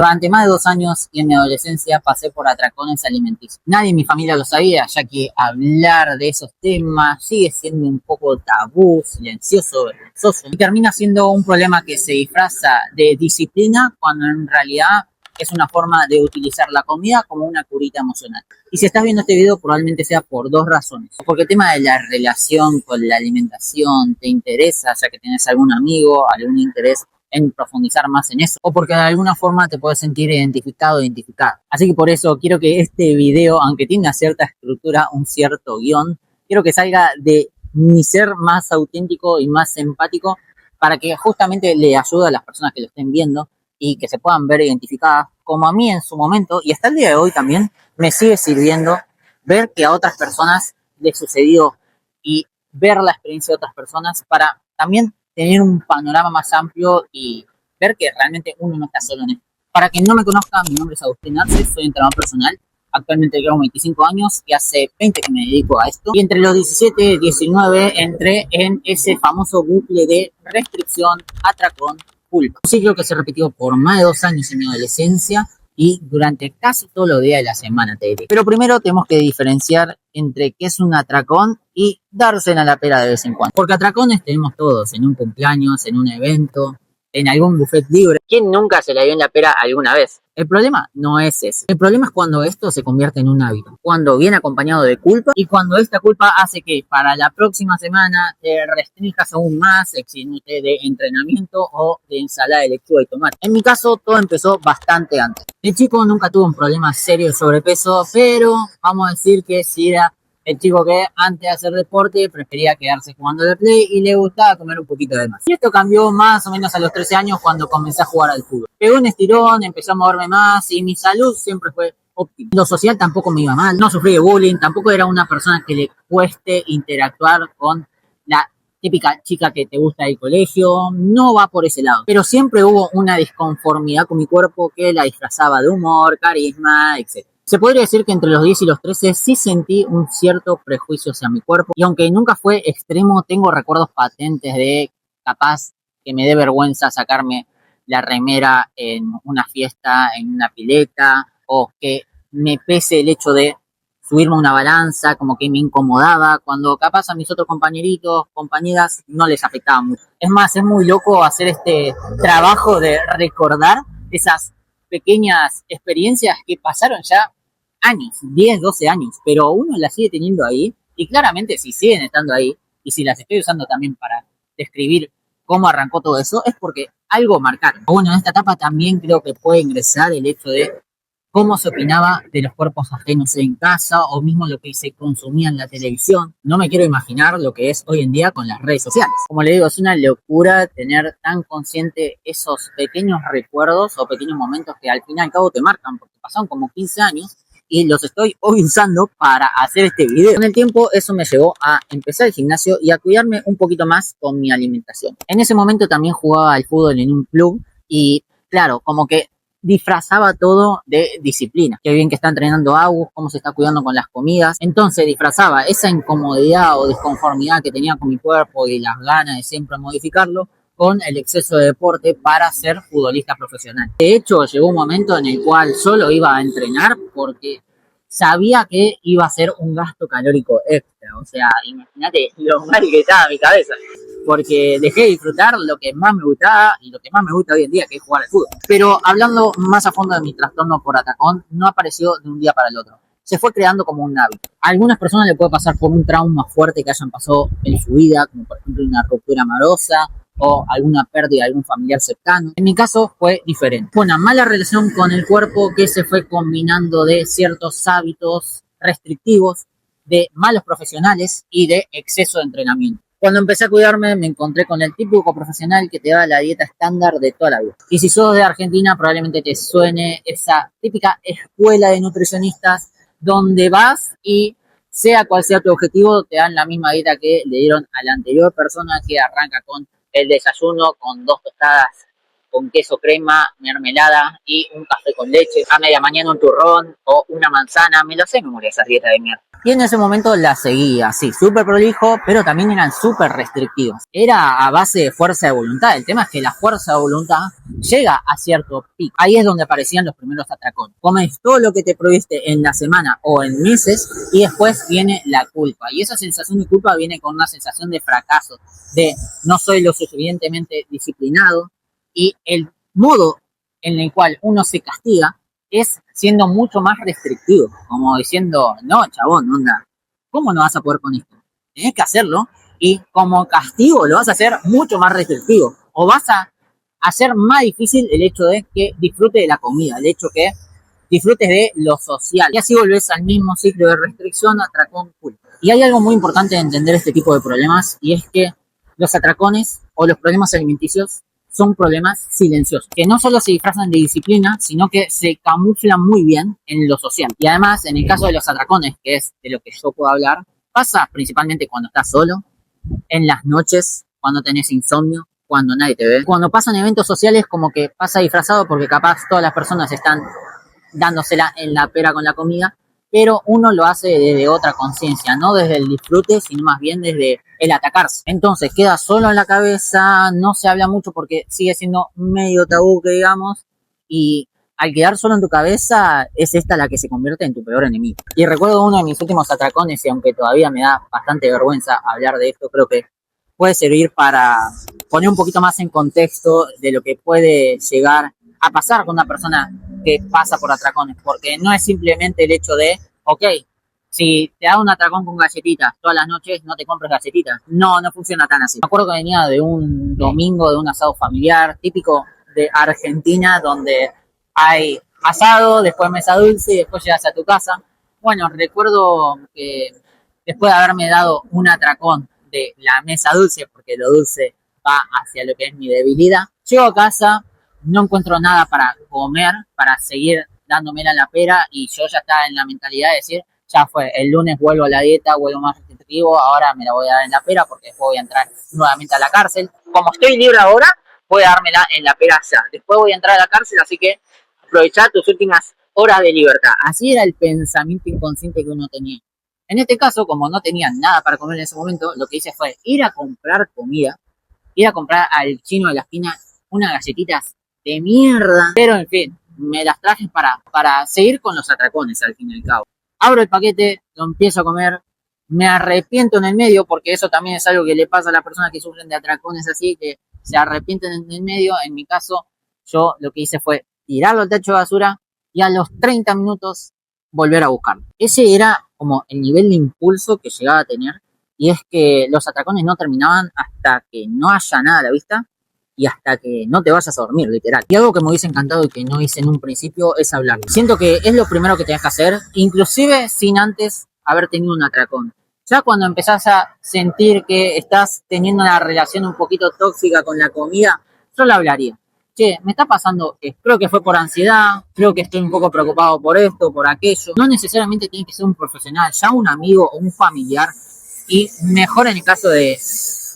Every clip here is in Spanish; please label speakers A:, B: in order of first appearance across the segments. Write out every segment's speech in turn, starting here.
A: Durante más de 2 años y en mi adolescencia pasé por atracones alimenticios. Nadie en mi familia lo sabía, ya que hablar de esos temas sigue siendo un poco tabú, silencioso, vergonzoso, y termina siendo un problema que se disfraza de disciplina cuando en realidad es una forma de utilizar la comida como una curita emocional. Y si estás viendo este video, probablemente sea por dos razones. Porque el tema de la relación con la alimentación te interesa, ya que tienes algún amigo, algún interés en profundizar más en eso, o porque de alguna forma te puedes sentir identificado, identificada. Así que por eso quiero que este video, aunque tenga cierta estructura, un cierto guión, quiero que salga de mi ser más auténtico y más empático para que justamente le ayude a las personas que lo estén viendo y que se puedan ver identificadas, como a mí en su momento, y hasta el día de hoy también me sigue sirviendo ver que a otras personas les sucedió y ver la experiencia de otras personas para también tener un panorama más amplio y ver que realmente uno no está solo en esto. Para quien no me conozca, mi nombre es Agustín Arce, soy entrenador personal, actualmente tengo 25 años y hace 20 que me dedico a esto. Y entre los 17 y 19 entré en ese famoso bucle de restricción, atracón, culpa. Un ciclo que se repitió por más de 2 años en mi adolescencia y durante casi todos los días de la semana, te diré. Pero primero tenemos que diferenciar entre qué es un atracón y darse a la pera de vez en cuando. Porque atracones tenemos todos, en un cumpleaños, en un evento, en algún buffet libre. ¿Quién nunca se la dio en la pera alguna vez? El problema no es ese. El problema es cuando esto se convierte en un hábito. Cuando viene acompañado de culpa y cuando esta culpa hace que para la próxima semana te restringas aún más, exigiéndote de entrenamiento o de ensalada de lechuga y tomate. En mi caso, todo empezó bastante antes. El chico nunca tuvo un problema serio de sobrepeso, pero vamos a decir que si era el chico que antes de hacer deporte prefería quedarse jugando de play y le gustaba comer un poquito de más. Y esto cambió más o menos a los 13 años cuando comencé a jugar al fútbol. Pegó un estirón, empezó a moverme más y mi salud siempre fue óptima. Lo social tampoco me iba mal, no sufrí de bullying, tampoco era una persona que le cueste interactuar con la típica chica que te gusta del colegio, no va por ese lado. Pero siempre hubo una disconformidad con mi cuerpo que la disfrazaba de humor, carisma, etc. Se podría decir que entre los 10 y los 13 sí sentí un cierto prejuicio hacia mi cuerpo y aunque nunca fue extremo, tengo recuerdos patentes de capaz que me dé vergüenza sacarme la remera en una fiesta, en una pileta, o que me pese el hecho de subirme a una balanza, como que me incomodaba, cuando capaz a mis otros compañeritos, compañeras, no les afectaba mucho. Es más, es muy loco hacer este trabajo de recordar esas pequeñas experiencias que pasaron ya años, 10, 12 años, pero uno las sigue teniendo ahí y claramente si siguen estando ahí y si las estoy usando también para describir cómo arrancó todo eso, es porque algo marcaron. Bueno, en esta etapa también creo que puede ingresar el hecho de cómo se opinaba de los cuerpos ajenos en casa o mismo lo que se consumía en la televisión. No me quiero imaginar lo que es hoy en día con las redes sociales. Como le digo, es una locura tener tan consciente esos pequeños recuerdos o pequeños momentos que al fin y al cabo te marcan, porque pasaron como 15 años y los estoy hoy usando para hacer este video. Con el tiempo eso me llevó a empezar el gimnasio y a cuidarme un poquito más con mi alimentación. En ese momento también jugaba al fútbol en un club y claro, como que disfrazaba todo de disciplina. Qué bien que está entrenando Agus, cómo se está cuidando con las comidas. Entonces disfrazaba esa incomodidad o disconformidad que tenía con mi cuerpo y las ganas de siempre modificarlo con el exceso de deporte para ser futbolista profesional. De hecho, llegó un momento en el cual solo iba a entrenar porque sabía que iba a ser un gasto calórico extra. O sea, imagínate lo mal que estaba mi cabeza. Porque dejé de disfrutar lo que más me gustaba y lo que más me gusta hoy en día, que es jugar al fútbol. Pero hablando más a fondo de mi trastorno por atracón, no apareció de un día para el otro. Se fue creando como un hábito. A algunas personas le puede pasar por un trauma fuerte que hayan pasado en su vida, como por ejemplo una ruptura amorosa o alguna pérdida de algún familiar cercano. En mi caso fue diferente. Fue una mala relación con el cuerpo que se fue combinando de ciertos hábitos restrictivos, de malos profesionales y de exceso de entrenamiento. Cuando empecé a cuidarme me encontré con el típico profesional que te da la dieta estándar de toda la vida. Y si sos de Argentina probablemente te suene esa típica escuela de nutricionistas donde vas y sea cual sea tu objetivo te dan la misma dieta que le dieron a la anterior persona, que arranca con el desayuno con 2 tostadas con queso, crema, mermelada y un café con leche. A media mañana un turrón o una manzana. Me lo sé de memoria esas dietas de mierda. Y en ese momento la seguía, sí, súper prolijo, pero también eran súper restrictivos. Era a base de fuerza de voluntad. El tema es que la fuerza de voluntad llega a cierto pico. Ahí es donde aparecían los primeros atracones. Comes todo lo que te prohibiste en la semana o en meses y después viene la culpa. Y esa sensación de culpa viene con una sensación de fracaso, de no soy lo suficientemente disciplinado, y el modo en el cual uno se castiga es siendo mucho más restrictivo, como diciendo, no, chabón, onda, ¿cómo no vas a poder con esto? Tenés que hacerlo y como castigo lo vas a hacer mucho más restrictivo o vas a hacer más difícil el hecho de que disfrute de la comida, el hecho que disfrutes de lo social y así volvés al mismo ciclo de restricción, atracón, culpa. Y hay algo muy importante de entender este tipo de problemas y es que los atracones o los problemas alimenticios son problemas silenciosos, que no solo se disfrazan de disciplina, sino que se camuflan muy bien en lo social. Y además, en el caso de los atracones, que es de lo que yo puedo hablar, pasa principalmente cuando estás solo, en las noches, cuando tenés insomnio, cuando nadie te ve. Cuando pasan eventos sociales, como que pasa disfrazado porque capaz todas las personas están dándosela en la pera con la comida, pero uno lo hace desde otra conciencia, no desde el disfrute, sino más bien desde el atacarse. Entonces queda solo en la cabeza, no se habla mucho porque sigue siendo medio tabú, que digamos, y al quedar solo en tu cabeza es esta la que se convierte en tu peor enemigo. Y recuerdo uno de mis últimos atracones, y aunque todavía me da bastante vergüenza hablar de esto, creo que puede servir para poner un poquito más en contexto de lo que puede llegar a pasar con una persona que pasa por atracones, porque no es simplemente el hecho de, ok, si te da un atracón con galletitas todas las noches, no te compres galletitas. No, no funciona tan así. Me acuerdo que venía de un domingo, de un asado familiar, típico de Argentina, donde hay asado, después mesa dulce y después llegas a tu casa. Bueno, recuerdo que después de haberme dado un atracón de la mesa dulce, porque lo dulce va hacia lo que es mi debilidad, llego a casa, no encuentro nada para comer, para seguir dándomela la pera y yo ya estaba en la mentalidad de decir, ya fue, el lunes vuelvo a la dieta, vuelvo más restrictivo, ahora me la voy a dar en la pera porque después voy a entrar nuevamente a la cárcel. Como estoy libre ahora, voy a dármela en la pera ya. Después voy a entrar a la cárcel, así que aprovechar tus últimas horas de libertad. Así era el pensamiento inconsciente que uno tenía. En este caso, como no tenía nada para comer en ese momento, lo que hice fue ir a comprar comida, ir a comprar al chino de la esquina unas galletitas de mierda, pero en fin, me las traje para seguir con los atracones al fin y al cabo. Abro el paquete, lo empiezo a comer, me arrepiento en el medio, porque eso también es algo que le pasa a las personas que sufren de atracones así, que se arrepienten en el medio. En mi caso, yo lo que hice fue tirarlo al tacho de basura y a los 30 minutos volver a buscarlo. Ese era como el nivel de impulso que llegaba a tener, y es que los atracones no terminaban hasta que no haya nada a la vista y hasta que no te vayas a dormir, literal. Y algo que me hubiese encantado y que no hice en un principio es hablar. Siento que es lo primero que tenés que hacer, inclusive sin antes haber tenido un atracón. Ya cuando empezás a sentir que estás teniendo una relación un poquito tóxica con la comida, yo la hablaría. Che, me está pasando, creo que fue por ansiedad, creo que estoy un poco preocupado por esto, por aquello. No necesariamente tiene que ser un profesional, ya un amigo o un familiar, y mejor en el caso de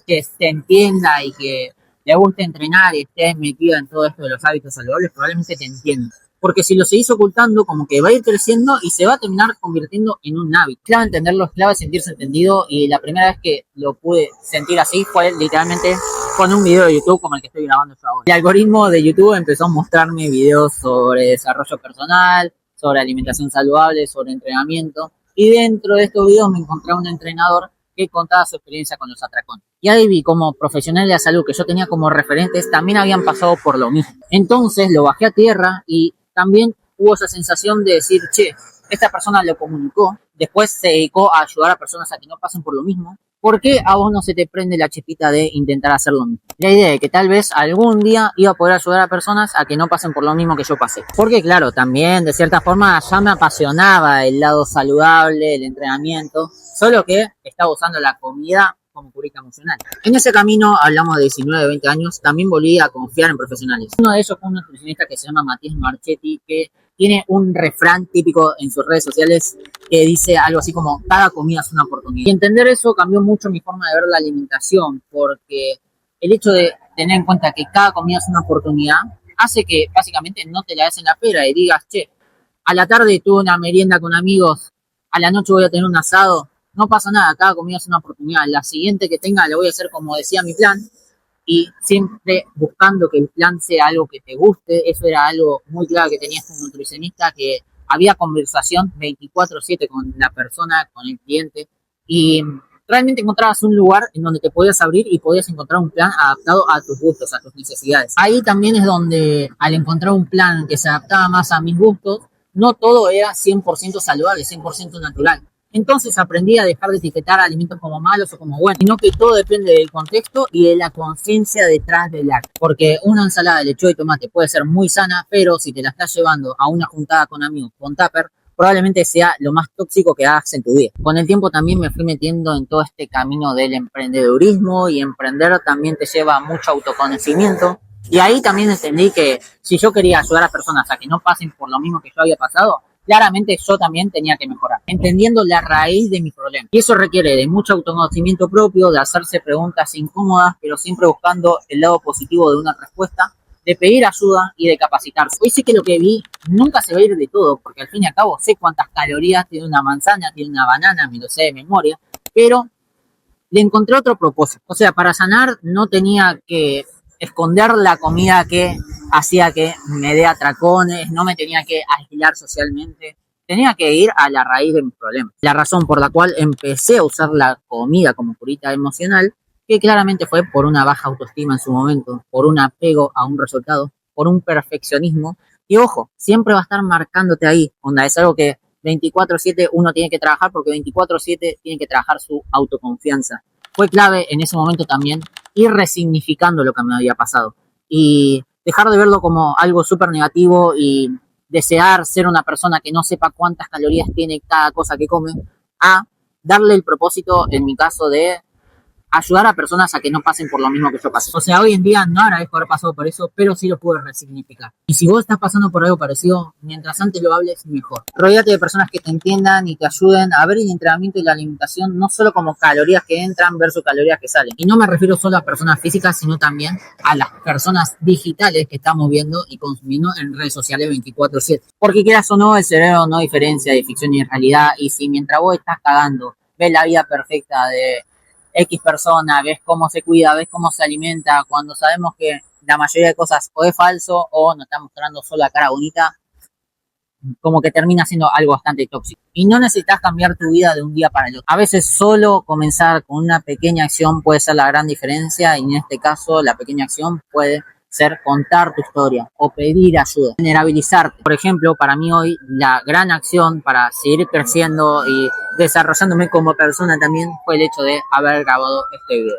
A: que te entienda y que le guste entrenar y estés metido en todo esto de los hábitos saludables, probablemente te entienda. Porque si lo seguís ocultando, como que va a ir creciendo y se va a terminar convirtiendo en un hábito. Clave entenderlo, es clave sentirse entendido, y la primera vez que lo pude sentir así fue literalmente con un video de YouTube como el que estoy grabando yo ahora. El algoritmo de YouTube empezó a mostrarme videos sobre desarrollo personal, sobre alimentación saludable, sobre entrenamiento, y dentro de estos videos me encontré a un entrenador que contaba su experiencia con los atracones. Y ahí vi como profesionales de la salud que yo tenía como referentes también habían pasado por lo mismo. Entonces lo bajé a tierra y también hubo esa sensación de decir, che, esta persona lo comunicó, después se dedicó a ayudar a personas a que no pasen por lo mismo. ¿Por qué a vos no se te prende la chispita de intentar hacer lo mismo? La idea de que tal vez algún día iba a poder ayudar a personas a que no pasen por lo mismo que yo pasé. Porque claro, también de cierta forma ya me apasionaba el lado saludable, el entrenamiento, solo que estaba usando la comida como curita emocional. En ese camino, hablamos de 19, 20 años, también volví a confiar en profesionales. Uno de ellos fue un nutricionista que se llama Matías Marchetti, que tiene un refrán típico en sus redes sociales que dice algo así como, cada comida es una oportunidad. Y entender eso cambió mucho mi forma de ver la alimentación, porque el hecho de tener en cuenta que cada comida es una oportunidad hace que básicamente no te la des en la pera y digas, che, a la tarde tuve una merienda con amigos a la noche voy a tener un asado, no pasa nada, cada comida es una oportunidad. La siguiente que tenga la voy a hacer como decía mi plan y siempre buscando que el plan sea algo que te guste. Eso era algo muy claro que tenía este nutricionista, que había conversación 24/7 con la persona, con el cliente, y realmente encontrabas un lugar en donde te podías abrir y podías encontrar un plan adaptado a tus gustos, a tus necesidades. Ahí también es donde, al encontrar un plan que se adaptaba más a mis gustos, no todo era 100% saludable, 100% natural. Entonces aprendí a dejar de etiquetar alimentos como malos o como buenos, sino que todo depende del contexto y de la conciencia detrás del acto. Porque una ensalada de lechuga y tomate puede ser muy sana, pero si te la estás llevando a una juntada con amigos con tupper, probablemente sea lo más tóxico que hagas en tu vida. Con el tiempo también me fui metiendo en todo este camino del emprendedurismo, y emprender también te lleva mucho autoconocimiento. Y ahí también entendí que si yo quería ayudar a personas a que no pasen por lo mismo que yo había pasado, claramente yo también tenía que mejorar, entendiendo la raíz de mi problema. Y eso requiere de mucho autoconocimiento propio, de hacerse preguntas incómodas, pero siempre buscando el lado positivo de una respuesta, de pedir ayuda y de capacitarse. Hoy sé que lo que vi nunca se va a ir de todo, porque al fin y al cabo sé cuántas calorías tiene una manzana, tiene una banana, me lo sé de memoria, pero le encontré otro propósito. O sea, para sanar no tenía que esconder la comida que hacía que me dé atracones, no me tenía que aislar socialmente, tenía que ir a la raíz de mi problema. La razón por la cual empecé a usar la comida como curita emocional, que claramente fue por una baja autoestima en su momento, por un apego a un resultado, por un perfeccionismo. Y ojo, siempre va a estar marcándote ahí, onda, es algo que 24/7 uno tiene que trabajar, porque 24/7 tiene que trabajar su autoconfianza. Fue clave en ese momento también ir resignificando lo que me había pasado y dejar de verlo como algo súper negativo y desear ser una persona que no sepa cuántas calorías tiene cada cosa que come, a darle el propósito, en mi caso, de ayudar a personas a que no pasen por lo mismo que yo pasé. O sea, hoy en día no agradezco haber pasado por eso, pero sí lo puedo resignificar. Y si vos estás pasando por algo parecido, mientras antes lo hables, mejor. Rodéate de personas que te entiendan y te ayuden a ver el entrenamiento y la alimentación no solo como calorías que entran versus calorías que salen. Y no me refiero solo a personas físicas, sino también a las personas digitales que estamos viendo y consumiendo en redes sociales 24/7. Porque quieras o no, el cerebro no diferencia de ficción y realidad, y si mientras vos estás cagando, ves la vida perfecta de X persona, ves cómo se cuida, ves cómo se alimenta, cuando sabemos que la mayoría de cosas o es falso o nos está mostrando solo la cara bonita, como que termina siendo algo bastante tóxico. Y no necesitas cambiar tu vida de un día para el otro. A veces solo comenzar con una pequeña acción puede ser la gran diferencia, y en este caso la pequeña acción puede ser contar tu historia o pedir ayuda, vulnerabilizarte. Por ejemplo, para mí hoy la gran acción para seguir creciendo y desarrollándome como persona también fue el hecho de haber grabado este video.